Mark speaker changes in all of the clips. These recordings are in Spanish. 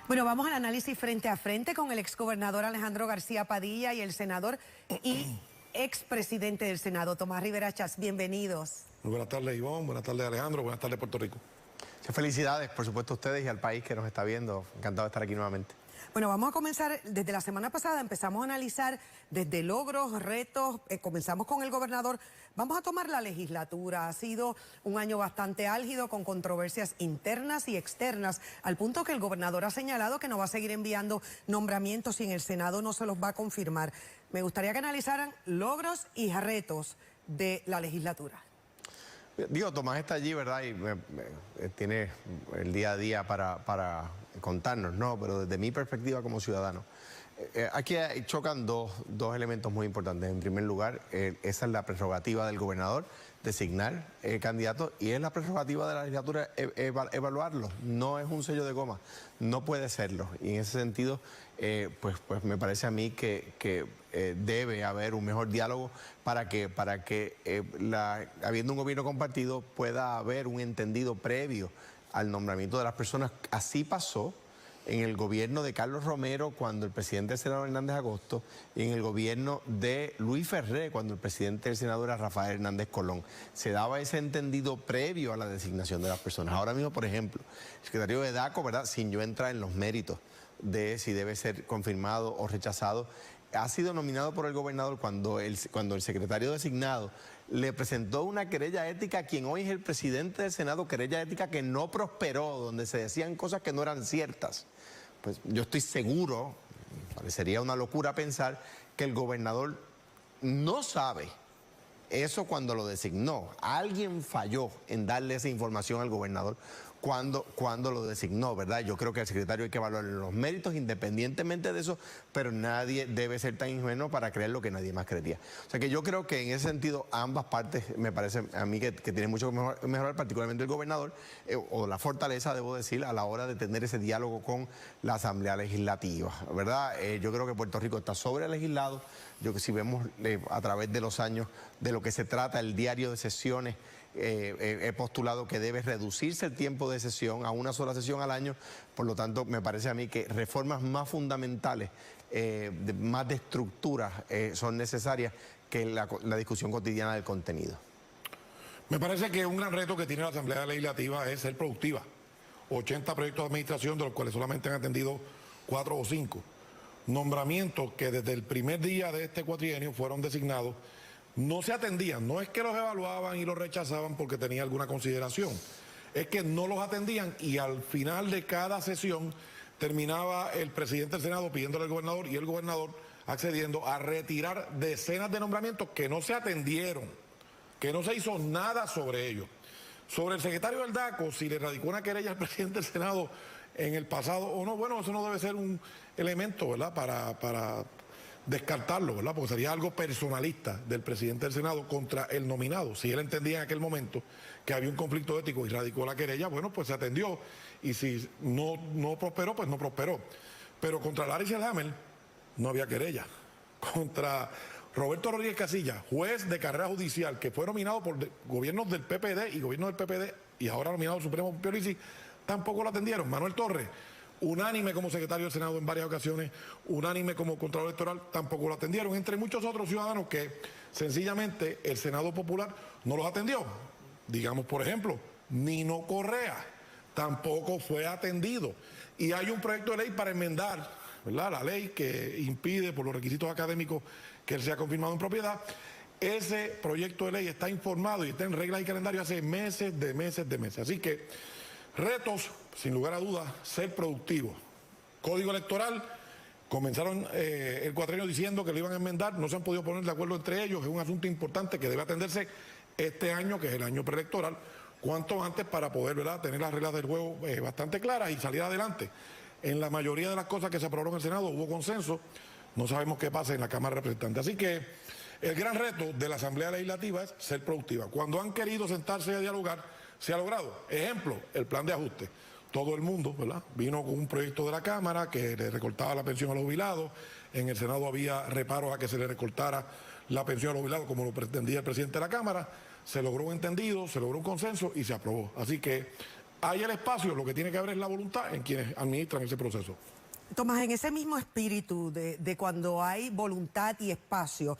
Speaker 1: Bueno, vamos al análisis frente a frente con el exgobernador Alejandro García Padilla y el senador y expresidente del Senado, Tomás Rivera Schatz. Bienvenidos.
Speaker 2: Muy buenas tardes, Ivonne. Buenas tardes, Alejandro. Buenas tardes, Puerto Rico.
Speaker 3: Muchas felicidades, por supuesto, a ustedes y al país que nos está viendo. Encantado de estar aquí nuevamente.
Speaker 1: Bueno, vamos a comenzar, desde la semana pasada empezamos a analizar desde logros, retos, comenzamos con el gobernador, vamos a tomar la legislatura, ha sido un año bastante álgido con controversias internas y externas, al punto que el gobernador ha señalado que no va a seguir enviando nombramientos y en el Senado no se los va a confirmar. Me gustaría que analizaran logros y retos de la legislatura.
Speaker 3: Digo, Tomás está allí, ¿verdad? Y tiene el día a día para contarnos, ¿no? Pero desde mi perspectiva como ciudadano, aquí chocan dos elementos muy importantes. En primer lugar, esa es la prerrogativa del gobernador, designar candidatos, y es la prerrogativa de la legislatura evaluarlos. No es un sello de goma, no puede serlo. Y en ese sentido, pues me parece a mí que debe haber un mejor diálogo para que habiendo un gobierno compartido pueda haber un entendido previo al nombramiento de las personas. Así pasó en el gobierno de Carlos Romero cuando el presidente del Senado Hernández Agosto, y en el gobierno de Luis Ferré cuando el presidente del Senado era Rafael Hernández Colón. Se daba ese entendido previo a la designación de las personas. Ahora mismo, por ejemplo, el secretario de DACO, ¿verdad?, sin yo entrar en los méritos de si debe ser confirmado o rechazado, ha sido nominado por el gobernador cuando el secretario designado le presentó una querella ética a quien hoy es el presidente del Senado, querella ética que no prosperó, donde se decían cosas que no eran ciertas. Pues yo estoy seguro, parecería una locura pensar que el gobernador no sabe eso cuando lo designó. Alguien falló en darle esa información al gobernador cuando lo designó, ¿verdad? Yo creo que el secretario hay que evaluar los méritos independientemente de eso, pero nadie debe ser tan ingenuo para creer lo que nadie más creería. O sea que yo creo que en ese sentido ambas partes me parece a mí que tienen mucho que mejorar, particularmente el gobernador, o la fortaleza, debo decir, a la hora de tener ese diálogo con la Asamblea Legislativa, ¿verdad? Yo creo que Puerto Rico está sobrelegislado. Yo que si vemos a través de los años de lo que se trata el diario de sesiones, he postulado que debe reducirse el tiempo de sesión a una sola sesión al año. Por lo tanto, me parece a mí que reformas más fundamentales, más de estructura, son necesarias que la discusión cotidiana del contenido.
Speaker 2: Me parece que un gran reto que tiene la Asamblea Legislativa es ser productiva. 80 proyectos de administración, de los cuales solamente han atendido 4 o 5. Nombramientos que desde el primer día de este cuatrienio fueron designados, no se atendían. No es que los evaluaban y los rechazaban porque tenía alguna consideración, es que no los atendían, y al final de cada sesión terminaba el presidente del Senado pidiéndole al gobernador y el gobernador accediendo a retirar decenas de nombramientos que no se atendieron, que no se hizo nada sobre ellos. Sobre el secretario del DACO, si le radicó una querella al presidente del Senado en el pasado o no, bueno, eso no debe ser un elemento, ¿verdad?, para descartarlo, ¿verdad?, porque sería algo personalista del presidente del Senado contra el nominado. Si él entendía en aquel momento que había un conflicto ético y radicó la querella, bueno, pues se atendió, y si no prosperó, pues no prosperó. Pero contra Larry Selhammer no había querella. Contra Roberto Rodríguez Casilla, juez de carrera judicial, que fue nominado por gobiernos del PPD y gobiernos del PPD, y ahora nominado al Supremo por Pierluisi, tampoco lo atendieron. Manuel Torres, unánime como secretario del Senado en varias ocasiones, unánime como contralor electoral, tampoco lo atendieron, entre muchos otros ciudadanos que sencillamente el Senado Popular no los atendió. Digamos, por ejemplo, Nino Correa tampoco fue atendido. Y hay un proyecto de ley para enmendar, ¿verdad?, la ley que impide por los requisitos académicos que él sea confirmado en propiedad. Ese proyecto de ley está informado y está en reglas y calendario hace meses. Así que retos, sin lugar a dudas, ser productivos. Código electoral, comenzaron el cuatrienio diciendo que lo iban a enmendar, no se han podido poner de acuerdo entre ellos, es un asunto importante que debe atenderse este año, que es el año preelectoral, cuanto antes, para poder, ¿verdad?, tener las reglas del juego bastante claras y salir adelante. En la mayoría de las cosas que se aprobaron en el Senado hubo consenso, no sabemos qué pasa en la Cámara de Representantes. Así que el gran reto de la Asamblea Legislativa es ser productiva. Cuando han querido sentarse a dialogar, se ha logrado. Ejemplo, el plan de ajuste. Todo el mundo, ¿verdad?, vino con un proyecto de la Cámara que le recortaba la pensión a los jubilados. En el Senado había reparos a que se le recortara la pensión a los jubilados, como lo pretendía el presidente de la Cámara. Se logró un entendido, se logró un consenso y se aprobó. Así que hay el espacio, lo que tiene que haber es la voluntad en quienes administran ese proceso.
Speaker 1: Tomás, en ese mismo espíritu de cuando hay voluntad y espacio,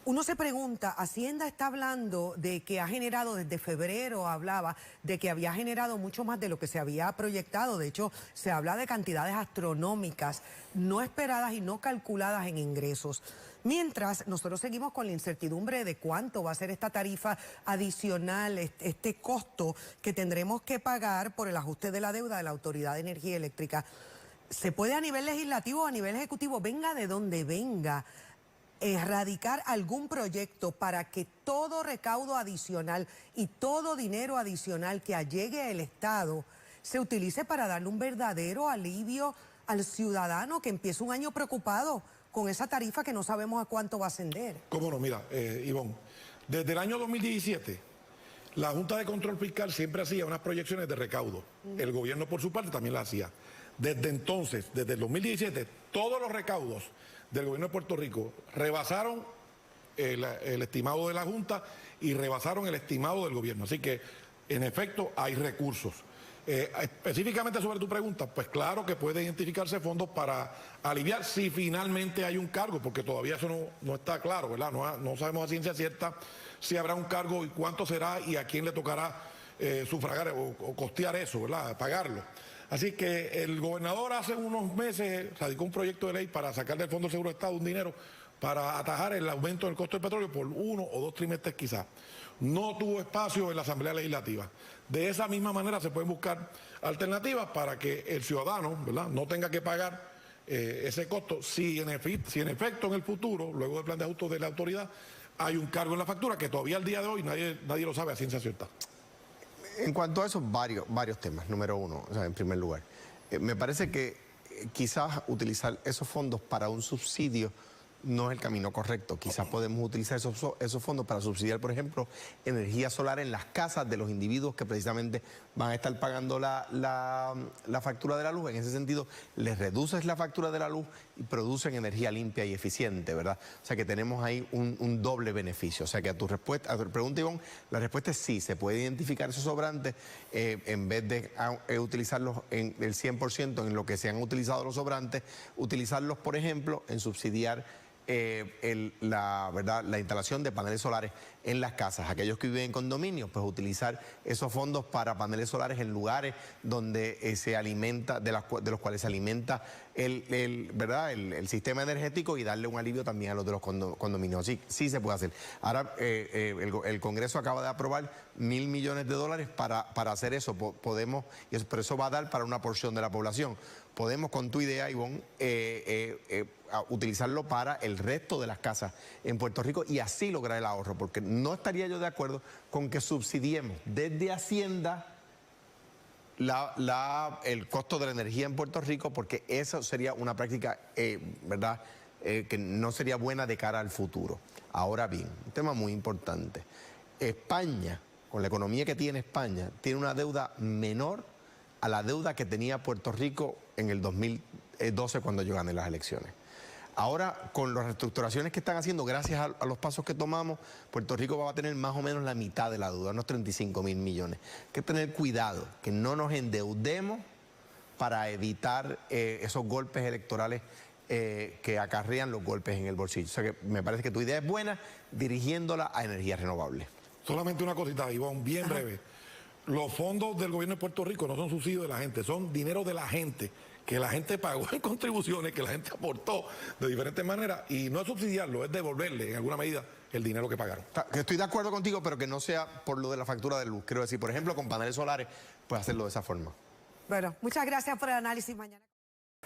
Speaker 1: uno se pregunta, Hacienda está hablando de que ha generado, desde febrero hablaba, de que había generado mucho más de lo que se había proyectado. De hecho, se habla de cantidades astronómicas, no esperadas y no calculadas en ingresos. Mientras nosotros seguimos con la incertidumbre de cuánto va a ser esta tarifa adicional, este costo que tendremos que pagar por el ajuste de la deuda de la Autoridad de Energía Eléctrica. Se puede a nivel legislativo o a nivel ejecutivo, venga de donde venga, erradicar algún proyecto para que todo recaudo adicional y todo dinero adicional que allegue al Estado se utilice para darle un verdadero alivio al ciudadano que empieza un año preocupado con esa tarifa que no sabemos a cuánto va a ascender.
Speaker 2: Cómo no, mira, Ivonne, desde el año 2017, la Junta de Control Fiscal siempre hacía unas proyecciones de recaudo. El gobierno, por su parte, también las hacía. Desde entonces, desde el 2017, todos los recaudos del gobierno de Puerto Rico rebasaron el estimado de la Junta y rebasaron el estimado del gobierno. Así que, en efecto, hay recursos. Específicamente sobre tu pregunta, pues claro que puede identificarse fondos para aliviar si finalmente hay un cargo, porque todavía eso no está claro, ¿verdad? No sabemos a ciencia cierta si habrá un cargo y cuánto será y a quién le tocará sufragar o costear eso, ¿verdad? Pagarlo. Así que el gobernador hace unos meses radicó un proyecto de ley para sacar del Fondo de Seguro de Estado un dinero para atajar el aumento del costo del petróleo por 1 o 2 trimestres quizás. No tuvo espacio en la Asamblea Legislativa. De esa misma manera se pueden buscar alternativas para que el ciudadano, ¿verdad?, no tenga que pagar ese costo si en efecto en el futuro, luego del plan de ajuste de la autoridad, hay un cargo en la factura que todavía al día de hoy nadie lo sabe a ciencia cierta.
Speaker 3: En cuanto a eso, varios temas. Número uno, o sea, en primer lugar, me parece que quizás utilizar esos fondos para un subsidio no es el camino correcto. Quizás podemos utilizar esos fondos para subsidiar, por ejemplo, energía solar en las casas de los individuos que precisamente van a estar pagando la factura de la luz. En ese sentido, les reduces la factura de la luz y producen energía limpia y eficiente, ¿verdad? O sea que tenemos ahí un doble beneficio. O sea que a tu pregunta, Ivonne, la respuesta es sí, se puede identificar esos sobrantes en vez de utilizarlos en el 100% en lo que se han utilizado los sobrantes, utilizarlos, por ejemplo, en subsidiar la instalación de paneles solares en las casas. Aquellos que viven en condominios, pues utilizar esos fondos para paneles solares en lugares donde se alimenta, de los cuales se alimenta el sistema energético y darle un alivio también a los de los condominios. Sí se puede hacer. Ahora el Congreso acaba de aprobar $1.000 millones para hacer eso. Pero eso va a dar para una porción de la población. Podemos, con tu idea, Ivonne, utilizarlo para el resto de las casas en Puerto Rico y así lograr el ahorro, porque no estaría yo de acuerdo con que subsidiemos desde Hacienda el costo de la energía en Puerto Rico, porque eso sería una práctica, ¿verdad?, que no sería buena de cara al futuro. Ahora bien, un tema muy importante. España, con la economía que tiene España, tiene una deuda menor a la deuda que tenía Puerto Rico en el 2012 cuando yo gané las elecciones. Ahora, con las reestructuraciones que están haciendo, gracias a los pasos que tomamos, Puerto Rico va a tener más o menos la mitad de la deuda, unos 35.000 millones. Hay que tener cuidado, que no nos endeudemos para evitar esos golpes electorales que acarrean los golpes en el bolsillo. O sea que me parece que tu idea es buena, dirigiéndola a energías renovables.
Speaker 2: Solamente una cosita, Ivonne, bien breve. Los fondos del gobierno de Puerto Rico no son subsidios de la gente, son dinero de la gente, que la gente pagó en contribuciones, que la gente aportó de diferentes maneras, y no es subsidiarlo, es devolverle en alguna medida el dinero que pagaron.
Speaker 3: Estoy de acuerdo contigo, pero que no sea por lo de la factura de luz. Quiero decir, por ejemplo, con paneles solares, pues hacerlo de esa forma.
Speaker 1: Bueno, muchas gracias por el análisis mañana.